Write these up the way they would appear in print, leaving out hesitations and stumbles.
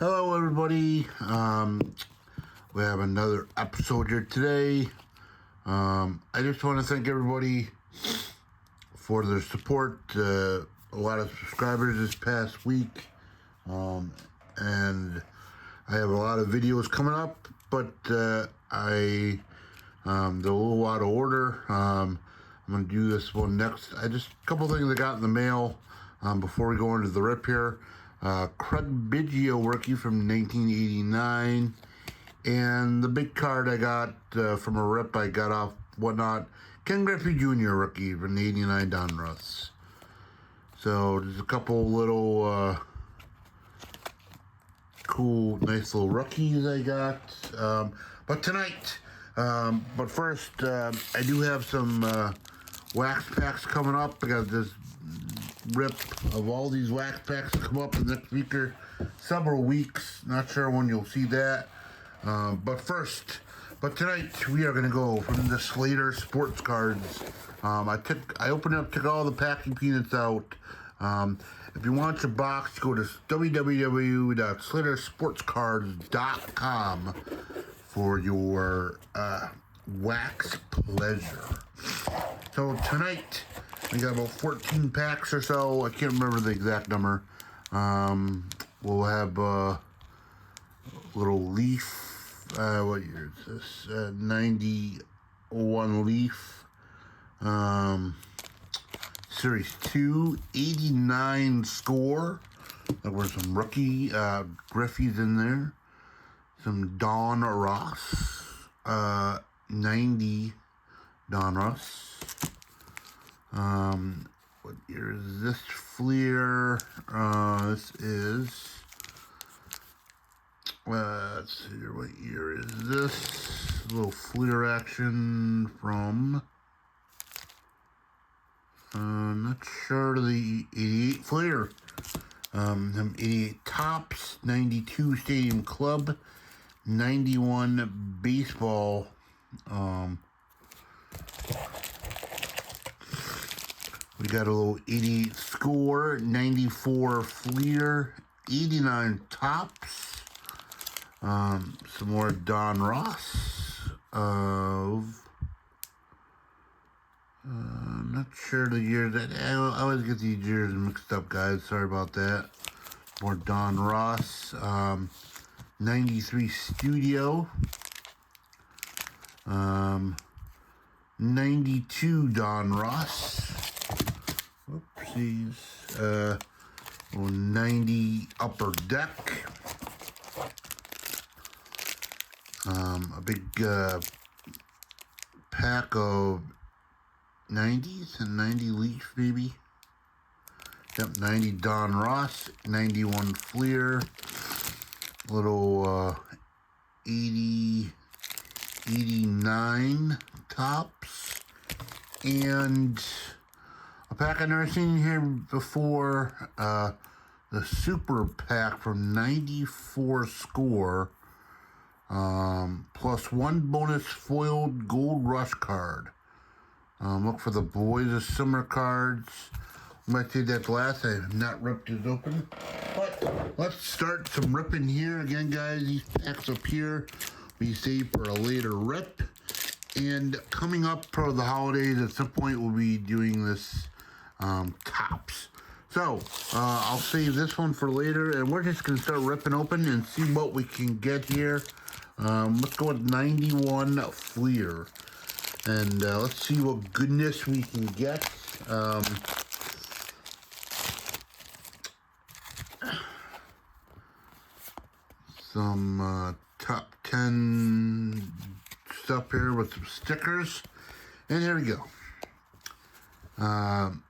Hello, everybody. We have another episode here today. I just want to thank everybody for their support. A lot of subscribers this past week, and I have a lot of videos coming up, but they're a little out of order. I'm going to do this one next. A couple things I got in the mail before we go into the rip here. Craig Biggio rookie from 1989, and the big card I got from a rip I got off Whatnot, Ken Griffey Jr. rookie from the 89 Donruss. So there's a couple little cool, nice little rookies I got. But tonight, but first, I do have some wax packs coming up. I got this rip of all these wax packs come up in the next week or several weeks. Not sure when you'll see that. But tonight we are going to go from the Slaters sports cards. I opened up, took all the packing peanuts out. If you want your box, go to www.slatersportscards.com for your wax pleasure. So tonight we got about 14 packs or so. I can't remember the exact number. We'll have a little Leaf. What year is this? 91 Leaf. Series 2, 89 score. There were some rookie Griffies in there. Some Don Ross. 90 Don Ross. What year is this Fleer? This is, let's see here, what year is this? A little Fleer action from, not sure, the 88 Fleer. 88 Tops, 92 Stadium Club, 91 Baseball, we got a little 88 score, 94 Fleer, 89 Tops, some more Don Ross of, not sure the years. I always get these years mixed up, guys. Sorry about that. More Don Ross, 93 Studio, 92 Don Ross. Oopsies. 90 Upper Deck. A big pack of 90s and 90 Leaf, maybe. Yep, 90 Don Ross, 91 Fleer, little 89 Tops, and a pack I've never seen here before, the Super Pack from 94 score, plus one bonus foiled Gold Rush card. Look for the Boys of Summer cards. I might say that last. I have not ripped it open. But let's start some ripping here. Again, guys, these packs up here we save for a later rip. And coming up for the holidays, at some point we'll be doing this Tops. So, I'll save this one for later, and we're just going to start ripping open and see what we can get here. Let's go with 91 Fleer. And let's see what goodness we can get. Some top 10 stuff here with some stickers. And here we go.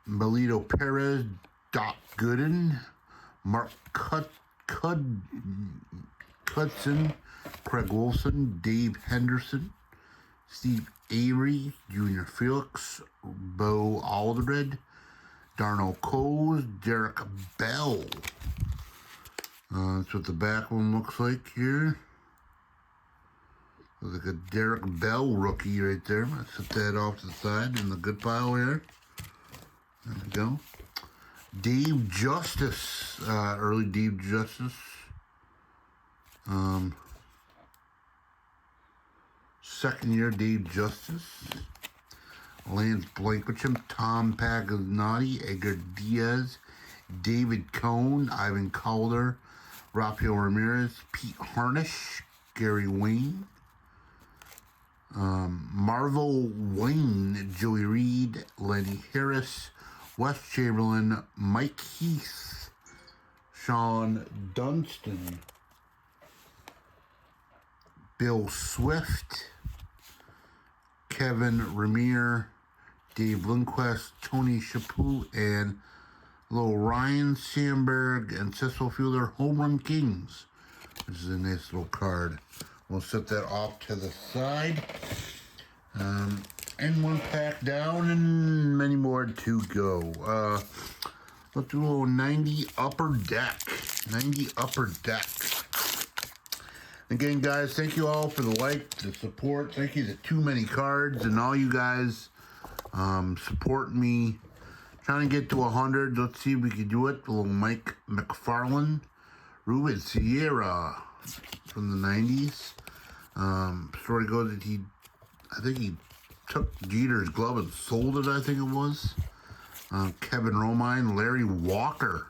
Melito Perez, Doc Gooden, Mark Cudson, Craig Wilson, Dave Henderson, Steve Avery, Junior Felix, Bo Alderred, Darnell Coles, Derek Bell. That's what the back one looks like here. Looks like a Derek Bell rookie right there. Let's set that off to the side in the good pile here. There we go. Dave Justice, early Dave Justice. Second year, Dave Justice. Lance Blankenship, Tom Paganotti, Edgar Diaz, David Cohn, Ivan Calder, Rafael Ramirez, Pete Harnish, Gary Wayne, Marvel Wayne, Joey Reed, Lenny Harris, Wes Chamberlain, Mike Heath, Sean Dunston, Bill Swift, Kevin Ramir, Dave Lindquist, Tony Chaput, and little Ryan Sandberg and Cecil Fielder Home Run Kings, which is a nice little card. We'll set that off to the side. And one pack down and many more to go. Let's do a little 90 Upper Deck. 90 Upper Deck. Again, guys, thank you all for the like, the support. Thank you to Too Many Cards and all you guys support me. Trying to get to 100. Let's see if we can do it. A little Mike McFarland. Ruben Sierra from the 90s. Story goes that I think he took Jeter's glove and sold it, I think it was. Kevin Romine, Larry Walker.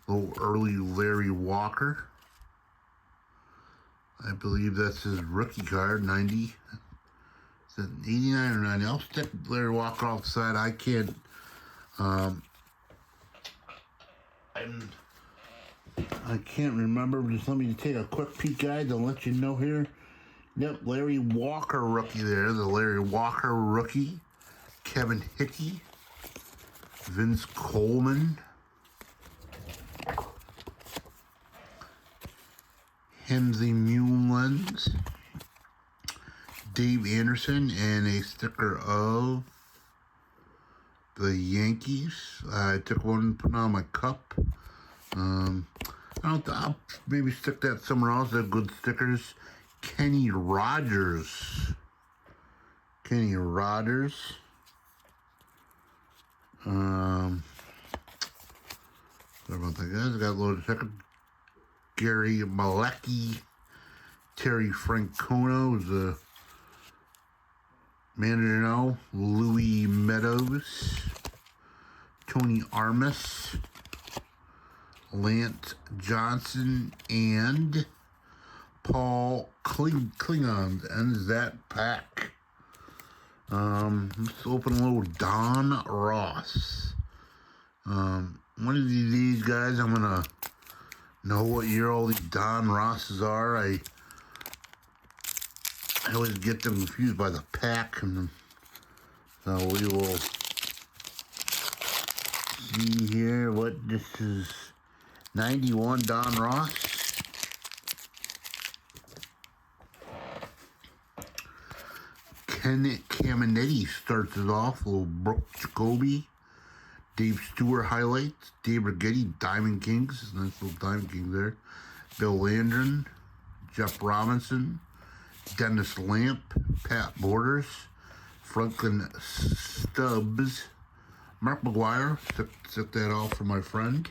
A little early Larry Walker. I believe that's his rookie card, 90. Is it 89 or 90? I'll stick Larry Walker off the side. I can't. I can't remember. Just let me take a quick peek, guys. I'll let you know here. Yep, Larry Walker rookie there. The Larry Walker rookie. Kevin Hickey. Vince Coleman. Hemsley Mullins, Dave Anderson, and a sticker of the Yankees. I took one, put it on my cup. I'll maybe stick that somewhere else. They're good stickers. Kenny Rogers. Sorry about that, guys. I got a load of stickers. Gary Malecki, Terry Francona was the manager now. Louis Meadows, Tony Armas, Lance Johnson, and Paul Klingons ends that pack. Let's open a little Don Ross. One of these guys, I'm gonna know what year all these Don Rosses are. I always get them confused by the pack, and so we will see here what this is. 91 Don Ross. Ken Caminetti starts it off. A little Brooke Jacoby. Dave Stewart highlights. Dave Rigetti, Diamond Kings. Nice little Diamond King there. Bill Landron. Jeff Robinson. Dennis Lamp. Pat Borders. Franklin Stubbs. Mark McGuire. Set that off for my friend.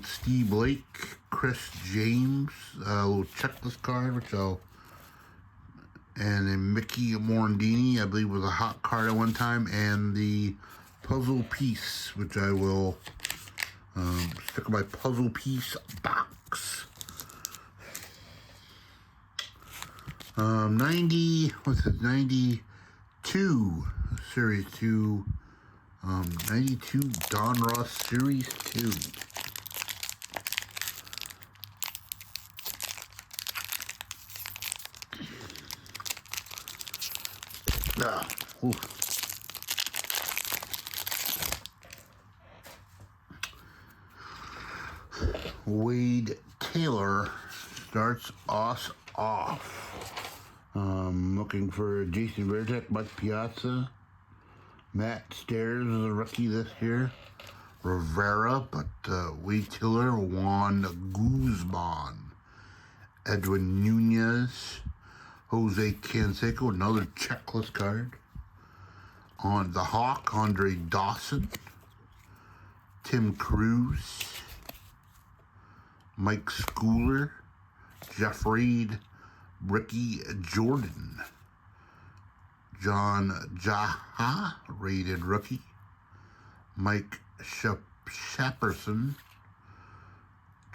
Steve Blake. Chris James. A little checklist card, which I'll... And then Mickey Morandini, I believe, was a hot card at one time. And the puzzle piece, which I will stick in my puzzle piece box. 92 Series 2. 92 Don Ross Series 2. Wade Taylor starts us off. Looking for Jason Veritek, Mike Piazza, Matt Stairs is a rookie this year, Rivera, but Wade Taylor, Juan Guzman, Edwin Nunez, Jose Canseco, another checklist card. On the Hawk, Andre Dawson, Tim Cruz, Mike Schooler, Jeff Reed, Ricky Jordan, John Jaha, rated rookie, Mike Shepperson,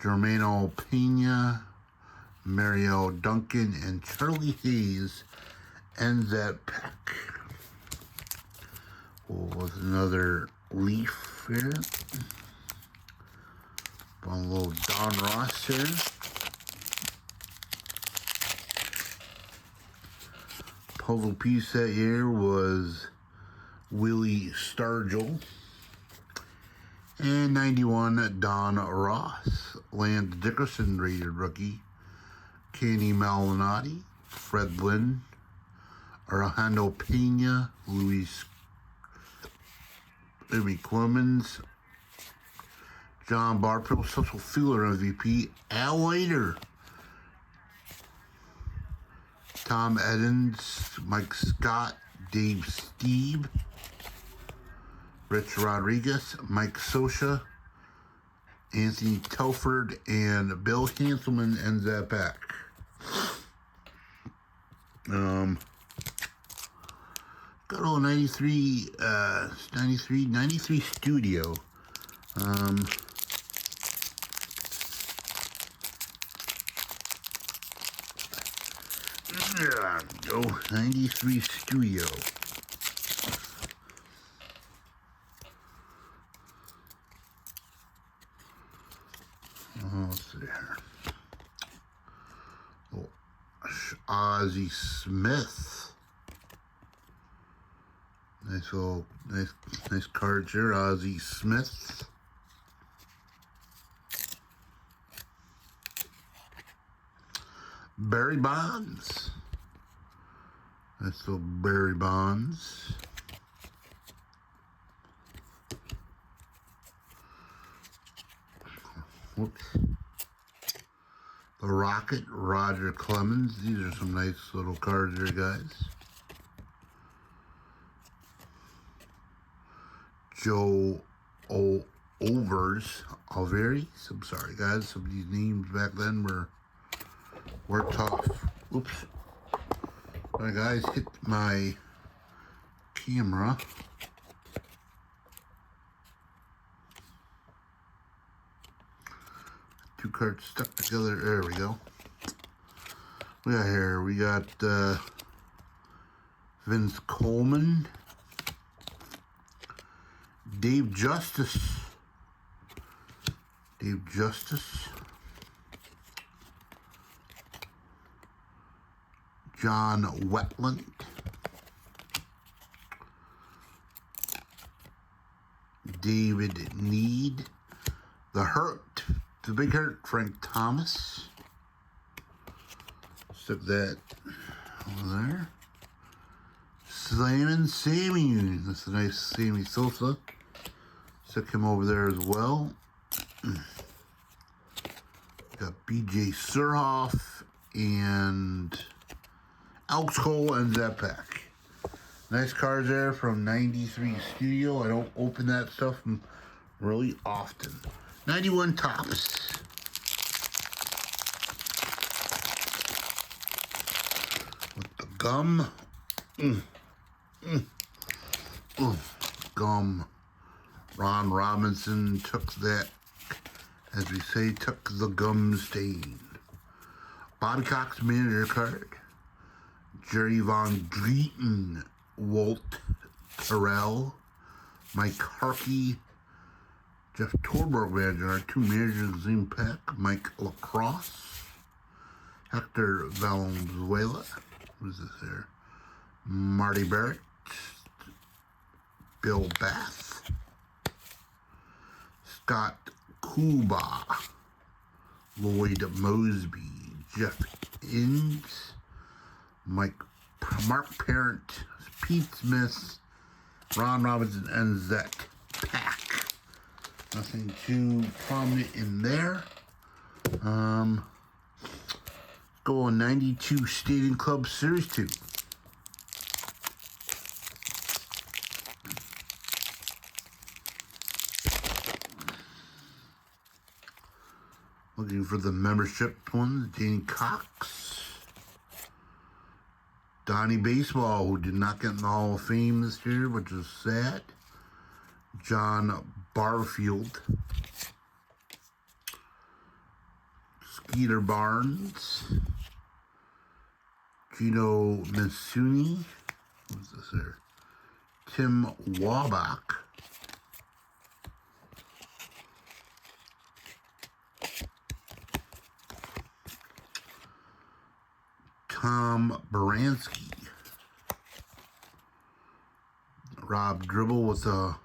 Germano Pena, Mario Duncan, and Charlie Hayes ends that pack. With another leaf here. A little Don Ross here. Puzzle piece that year was Willie Stargell. And 91, Don Ross. Lance Dickerson, rated rookie. Kenny Malnati, Fred Lynn, Alejandro Pena, Jimmy Clemens, John Barfield, Social Fielder MVP, Al Leiter, Tom Edens, Mike Scott, Dave Steve, Rich Rodriguez, Mike Sosha, Anthony Telford, and Bill Hanselman ends that pack. Got a 93 studio. There we go, 93 studio. Let's see here. Oh, Ozzie Smith. Nice card here, Ozzie Smith. Barry Bonds. Nice little Barry Bonds. Whoops. The Rocket, Roger Clemens. These are some nice little cards here, guys. Joe Alvarez. I'm sorry, guys. Some of these names back then were tough. Oops. Alright, guys, hit my camera. Two cards stuck together. There we go. We got Vince Coleman, Dave Justice, John Wetland, David Need, the Big Hurt, Frank Thomas. Stick that over there. Slammin' Sammy, that's a nice Sammy Sosa. Stick him over there as well. Got BJ Surhoff and Alex Cole ends that pack. Nice cards there from 93 Studio. I don't open that stuff really often. 91 Tops. With the gum. Gum. Ron Robinson took that, as we say, took the gum stain. Bobby Cox manager card. Jerry Von Drieten, Walt Terrell, Mike Harkey, Jeff Torborg manager, our two managers in the same pack. Mike Lacrosse, Hector Valenzuela, who's this here? Marty Barrett, Bill Bath, Scott Kuba, Lloyd Mosby, Jeff Innes, Mark Parent, Pete Smith, Ron Robinson ends that pack. Nothing too prominent in there. Go on 92 Stadium Club Series 2. Looking for the membership ones. Danny Cox. Donnie Baseball, who did not get in the Hall of Fame this year, which is sad. John Barfield. Skeeter Barnes. Gino Messuni. Who's this here? Tim Wabach. Tom Baranski. Rob Dribble with a,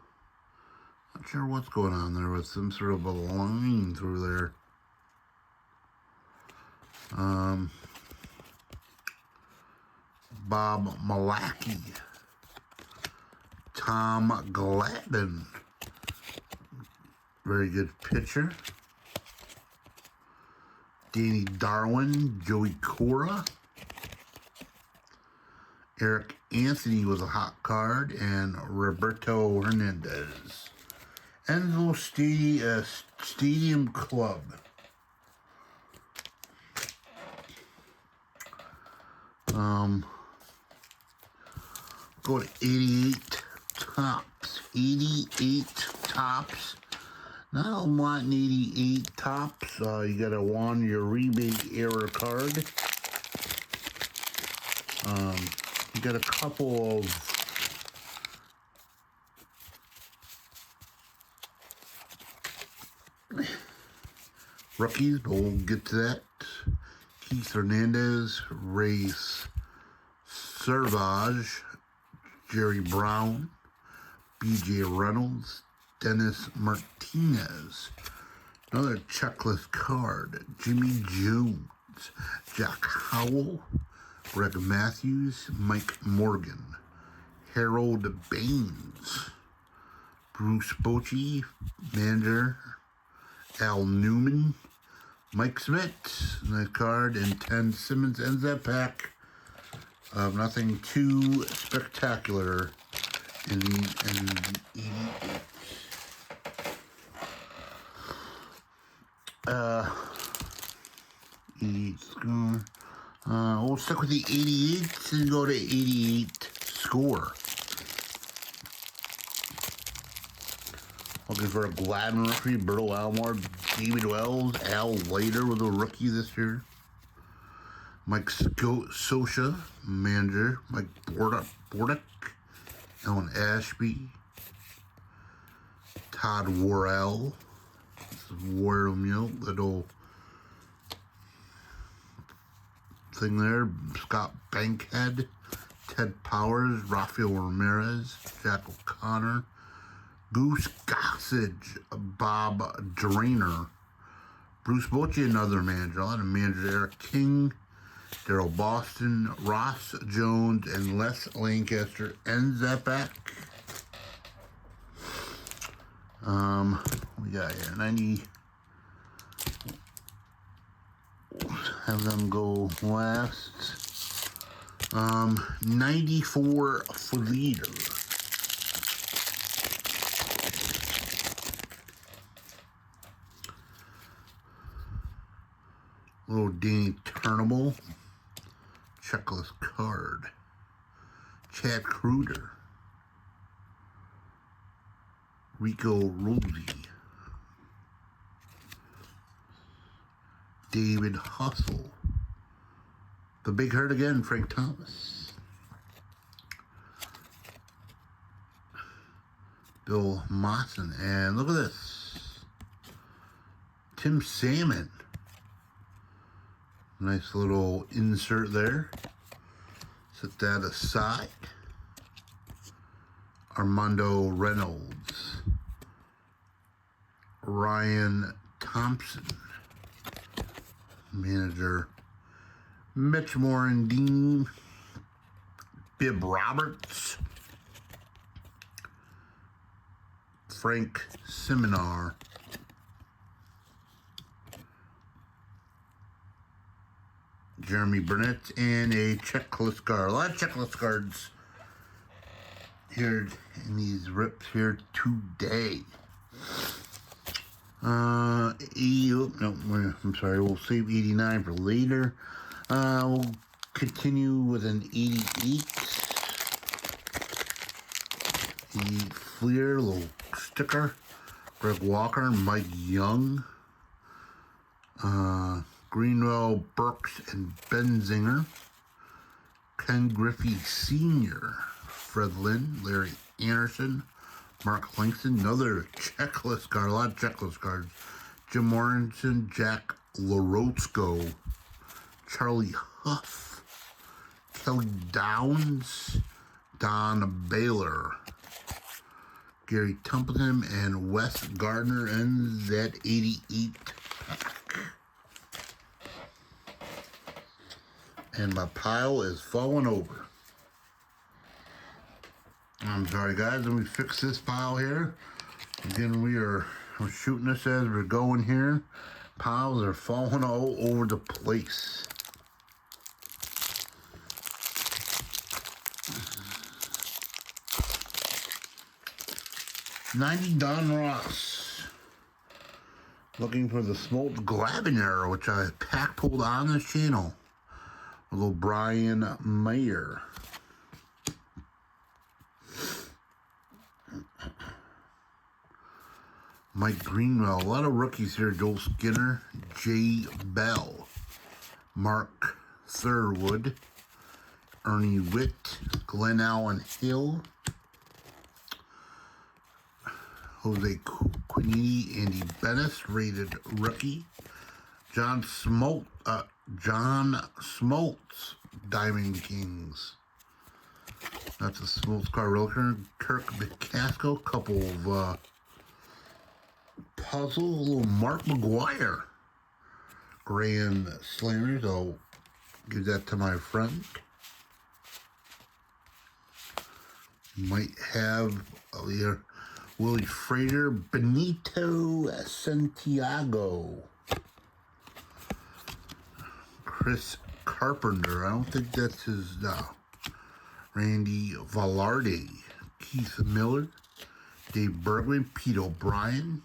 not sure what's going on there, with some sort of a line through there. Bob Malacky. Tom Gladden. Very good pitcher. Danny Darwin. Joey Cora. Eric Anthony was a hot card, and Roberto Hernandez. And a little stadium club. Go to 88 tops. 88 tops. Not a lot in 88 tops. You got a Juan Uribe era card. You got a couple of rookies, but we'll get to that. Keith Hernandez, Ray Servage, Jerry Brown, B.J. Reynolds, Dennis Martinez. Another checklist card. Jimmy Jones, Jack Howell, Greg Matthews, Mike Morgan, Harold Baines, Bruce Bochy, manager, Al Newman, Mike Smith, nice card, and 10 Simmons ends that pack. Nothing too spectacular in 88. Score. We'll stick with the 88 and go to 88 score. Looking for a Gladden rookie, Berto Almore, David Wells, Al Leiter was a rookie this year. Mike Sosha, manager, Mike Bordick, Ellen Ashby, Todd Worrell, this is Warrior Mill, little thing there, Scott Bankhead, Ted Powers, Rafael Ramirez, Jack O'Connor, Goose Gossage, Bob Drainer, Bruce Bochy, another manager, a lot of managers, Eric King, Daryl Boston, Ross Jones, and Les Lancaster ends that back. We got here 90. Have them go last. 94 Fleeter. Little Danny Turnbull. Checklist card. Chad Kruger. Rico Rosie. David Hustle. The Big Hurt again, Frank Thomas. Bill Mawson. And look at this. Tim Salmon. Nice little insert there. Set that aside. Armando Reynolds. Ryan Thompson. Manager Mitch Morandini. Bib Roberts. Frank Seminar. Jeremy Burnett, and a checklist card. A lot of checklist cards here in these rips here today. No, I'm sorry, we'll save 89 for later. We'll continue with an 88. The Fleer, little sticker. Greg Walker, Mike Young. Greenwell, Burks, and Benzinger. Ken Griffey Sr., Fred Lynn, Larry Anderson, Mark Langston, another checklist card, a lot of checklist cards. Jim Morrison, Jack LaRosco, Charlie Huff, Kelly Downs, Don Baylor, Gary Templeton, and Wes Gardner ends that 88 pack. And my pile is falling over. I'm sorry guys, let me fix this pile here. Again, we're shooting this as we're going here. Piles are falling all over the place. '90 Don Ross. Looking for the smoked Glabiner, which I pack pulled on this channel. A little Brian Mayer. Mike Greenwell. A lot of rookies here. Joel Skinner, Jay Bell, Mark Thurwood, Ernie Witt, Glenn Allen Hill, Jose Quinini, Andy Bennis, rated rookie, John Smoltz, Diamond Kings. That's a Smoltz card real. Kirk McCaskill, couple of puzzle, a little Mark McGuire. Grand Slaters, I'll give that to my friend. Might have here Willie Frater, Benito Santiago, Chris Carpenter, I don't think that's his, Randy Velarde, Keith Miller, Dave Bergman, Pete O'Brien,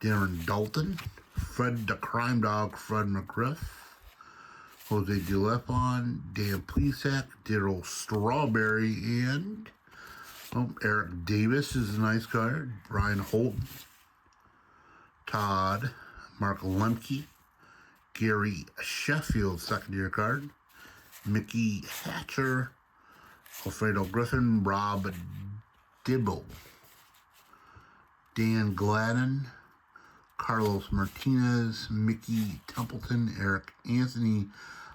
Darren Dalton, Fred the Crime Dog, Fred McGriff, Jose DeLepon, Dan Plesac, Daryl Strawberry, and Eric Davis is a nice card. Brian Holton, Todd, Mark Lemke, Gary Sheffield, second-year card, Mickey Hatcher, Alfredo Griffin, Rob Dibble, Dan Gladden, Carlos Martinez, Mickey Templeton, Eric Anthony,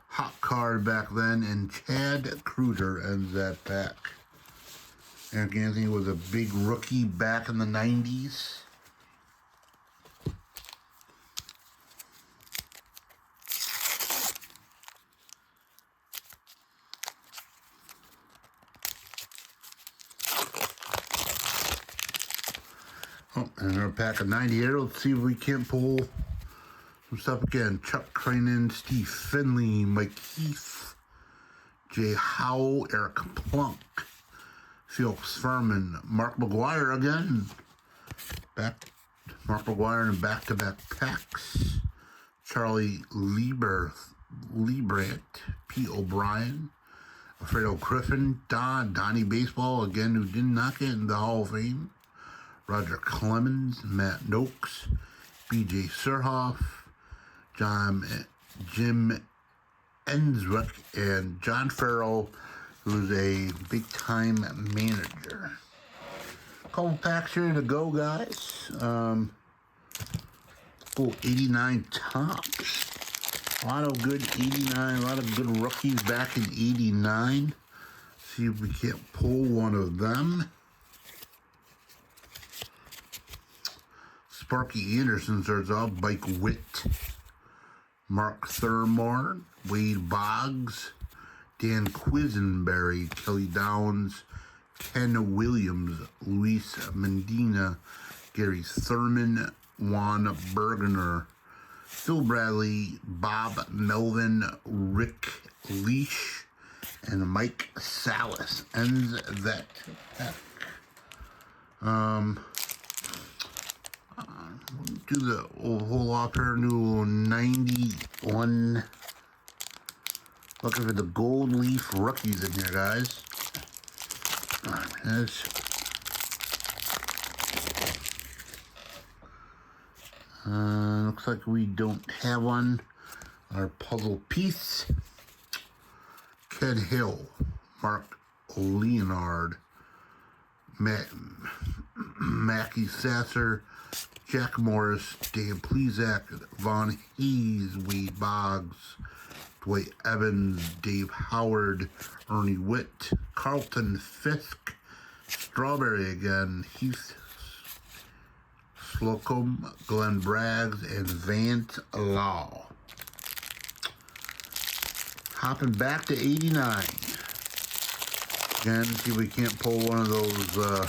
hot card back then, and Chad Kreuter ends that pack. Eric Anthony was a big rookie back in the 90s. Oh, and another pack of 90 here. Let's see if we can't pull some stuff again. Chuck Cranen, Steve Finley, Mike Heath, Jay Howell, Eric Plunk, Felix Furman, Mark McGuire again. Mark McGuire in back-to-back packs. Charlie Liebrandt, Pete O'Brien, Alfredo Griffin, Donnie Baseball, again, who did not get in the Hall of Fame. Roger Clemens, Matt Noakes, B.J. Surhoff, Jim Enswick, and John Farrell, who's a big-time manager. Couple packs here to go, guys. Cool, 89 tops. A lot of good 89, a lot of good rookies back in 89. See if we can't pull one of them. Sparky Anderson starts off, Mike Witt, Mark Thurmore, Wade Boggs, Dan Quisenberry, Kelly Downs, Ken Williams, Luis Medina, Gary Thurman, Juan Bergener, Phil Bradley, Bob Melvin, Rick Leash, and Mike Salas ends that pack. Do the whole off here, new 91. Looking for the gold leaf rookies in here, guys. Looks like we don't have one. Our puzzle piece. Ken Hill, Mark Leonard, Mackie Sasser, Jack Morris, Dan Plezak, Von Hayes, Wade Boggs, Dwight Evans, Dave Howard, Ernie Witt, Carlton Fisk, Strawberry again, Heath Slocum, Glenn Braggs, and Vance Law. Hopping back to 89. Again, see if we can't pull one of those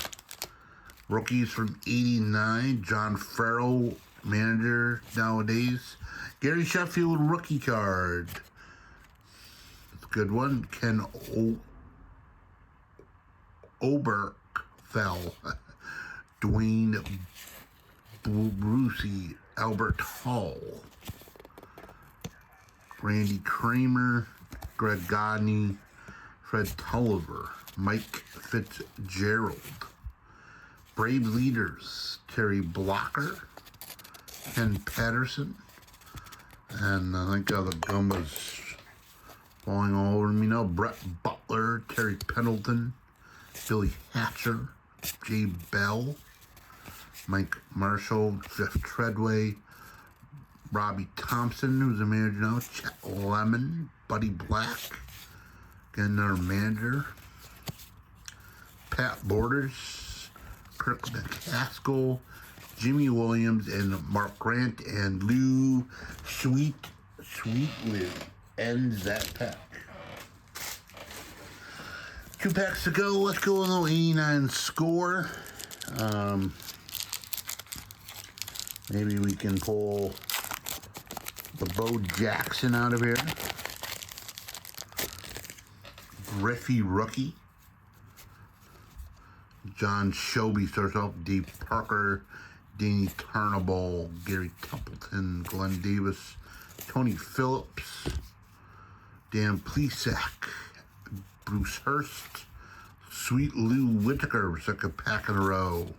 rookies from 89. John Farrell, manager nowadays. Gary Sheffield, rookie card. That's a good one. Ken Oberfell. Dwayne Brucey, Albert Hall. Randy Kramer, Greg Godney, Fred Tulliver, Mike Fitzgerald. Brave Leaders, Terry Blocker, Ken Patterson, and I think the gum was falling all over me now. Brett Butler, Terry Pendleton, Billy Hatcher, Jay Bell, Mike Marshall, Jeff Treadway, Robbie Thompson, who's a manager now, Chet Lemon, Buddy Black, again our manager, Pat Borders, Kirk McCaskill, Jimmy Williams, and Mark Grant, and Lou Sweet Lou ends that pack. 2 packs to go. Let's go with a little 89 score. Maybe we can pull the Bo Jackson out of here. Griffey rookie. John Shelby starts off. Dave Parker, Danny Tarnable, Gary Templeton, Glenn Davis, Tony Phillips, Dan Plesac, Bruce Hurst, Sweet Lou Whitaker, second pack in a row.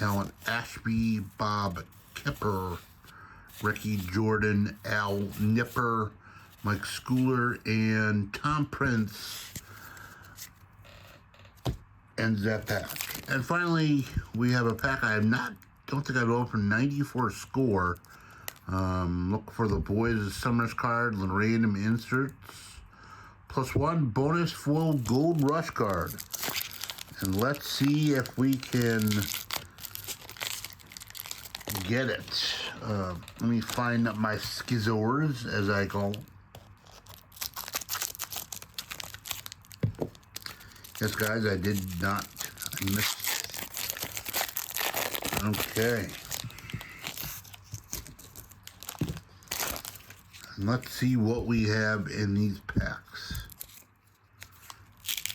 Alan Ashby, Bob Kipper, Ricky Jordan, Al Nipper, Mike Schooler, and Tom Prince ends that pack. And finally, we have a pack don't think I've opened, 94 score. Look for the Boys' Summers card, random inserts, +1 bonus foil gold rush card. And let's see if we can get it. Let me find up my skizzors, as I call them. Yes, guys, I did not. I missed. Okay. And let's see what we have in these packs.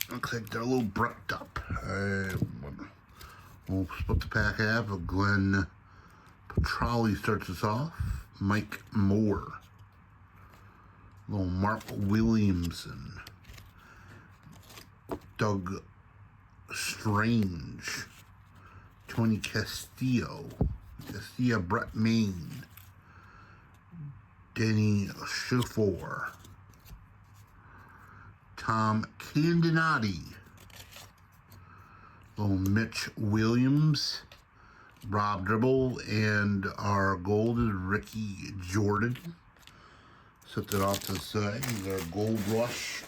Looks like they're a little bricked up. We'll split the pack half. Glenn Petrali starts us off. Mike Moore. Little Mark Williamson. Doug Strange. Tony Castillo. Brett Main. Denny Schiffor. Tom Candinati. Little Mitch Williams. Rob Dribble, and our gold is Ricky Jordan. Set that off to the side. Here's our gold rush.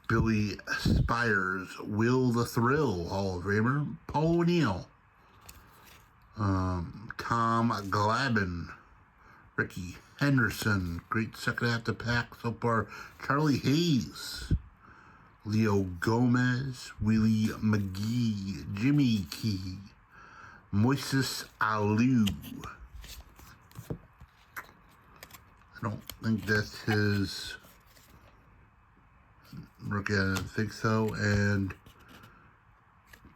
Billy Spires, Will the Thrill, Hall of Famer, Paul O'Neill, Tom Glavin, Ricky Henderson, great second half to pack so far, Charlie Hayes, Leo Gomez, Willie McGee, Jimmy Key, Moises Alou. I don't think that's his rookie, I don't think so. And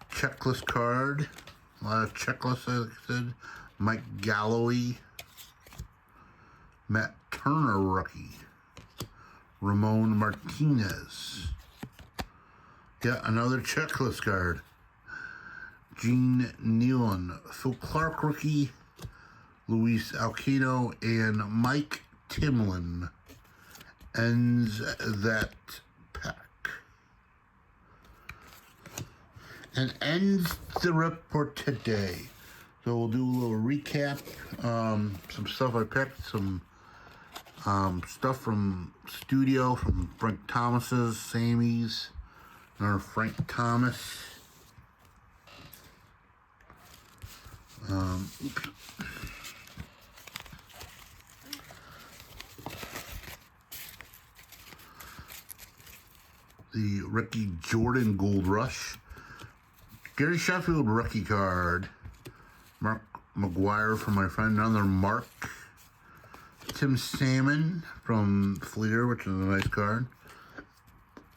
checklist card, A lot of checklists, like I said. Mike Galloway. Matt Turner rookie. Ramon Martinez. Yeah, another checklist card. Gene Nealon. Phil Clark rookie. Luis Alcano and Mike Timlin. Ends that pack. And ends the rip for today. So we'll do a little recap. Some stuff I picked. Some stuff from Studio, from Frank Thomas's, Sammy's. Another Frank Thomas. Oops. The Ricky Jordan Gold Rush. Gary Sheffield rookie card. Mark McGuire from my friend. Another Mark. Tim Salmon from Fleer, which is a nice card.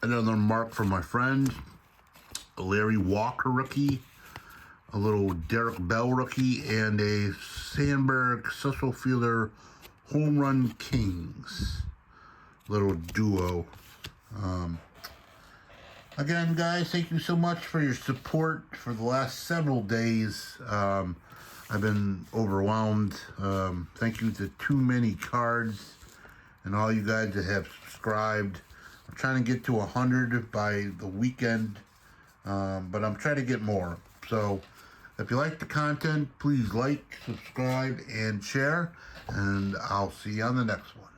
Another Mark from my friend. A Larry Walker rookie. A little Derek Bell rookie. And a Sandberg Cecil Fielder Home Run Kings. Little duo. Again, guys, thank you so much for your support for the last several days. I've been overwhelmed. Thank you to Too Many Cards and all you guys that have subscribed. I'm trying to get to 100 by the weekend, but I'm trying to get more. So if you like the content, please like, subscribe, and share, and I'll see you on the next one.